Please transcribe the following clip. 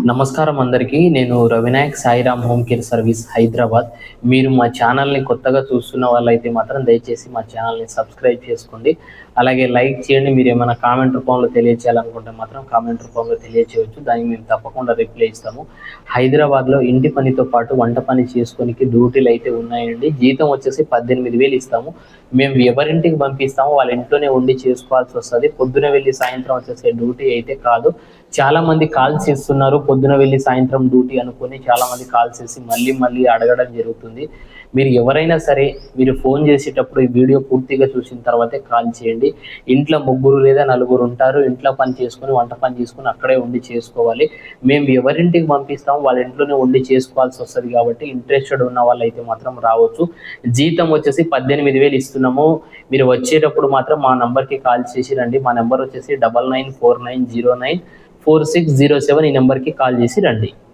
నమస్కారం అందరికీ. నేను Ravinayak Sairam home care service Hyderabad. మీరు మా ఛానల్ని కొత్తగా చూస్తున్న వాళ్ళైతే మాత్రం దయచేసి మా ఛానల్ని సబ్స్క్రైబ్ చేసుకోండి. అలాగే లైక్ చేయండి. మీరు ఏమైనా కామెంట్ రూపంలో తెలియచేయాలనుకుంటే మాత్రం కామెంట్ రూపంలో తెలియచేయవచ్చు. దానికి మేము తప్పకుండా రిప్లై ఇస్తాము. హైదరాబాద్లో ఇంటి పనితో పాటు వంట పని చేసుకోనికి డ్యూటీలు అయితే ఉన్నాయండి. జీతం వచ్చేసి 18,000 ఇస్తాము. మేము ఎవరింటికి పంపిస్తామో వాళ్ళ ఇంట్లోనే ఉండి చేసుకోవాల్సి వస్తుంది. పొద్దున వెళ్ళి సాయంత్రం వచ్చేసే డ్యూటీ అయితే కాదు. చాలా మంది కాల్స్ ఇస్తున్నారు, పొద్దున వెళ్ళి సాయంత్రం డ్యూటీ అనుకుని చాలా మంది కాల్స్ చేసి మళ్ళీ అడగడం జరుగుతుంది. మీరు ఎవరైనా సరే మీరు ఫోన్ చేసేటప్పుడు ఈ వీడియో పూర్తిగా చూసిన తర్వాతే కాల్ చేయండి. ఇంట్లో 3 లేదా 4 ఉంటారు. ఇంట్లో పని చేసుకొని వంట పని చేసుకొని అక్కడే ఉండి చేసుకోవాలి. మేము ఎవరింటికి పంపిస్తామో వాళ్ళ ఇంట్లోనే ఉండి చేసుకోవాల్సి వస్తుంది. కాబట్టి ఇంట్రెస్టెడ్ ఉన్న వాళ్ళు అయితే మాత్రం రావచ్చు. జీతం వచ్చేసి 18,000 ఇస్తున్నాము. మీరు వచ్చేటప్పుడు మాత్రం మా నంబర్కి కాల్ చేసి రండి. మా నెంబర్ వచ్చేసి 9949094607. ఈ నెంబర్కి కాల్ చేసి రండి.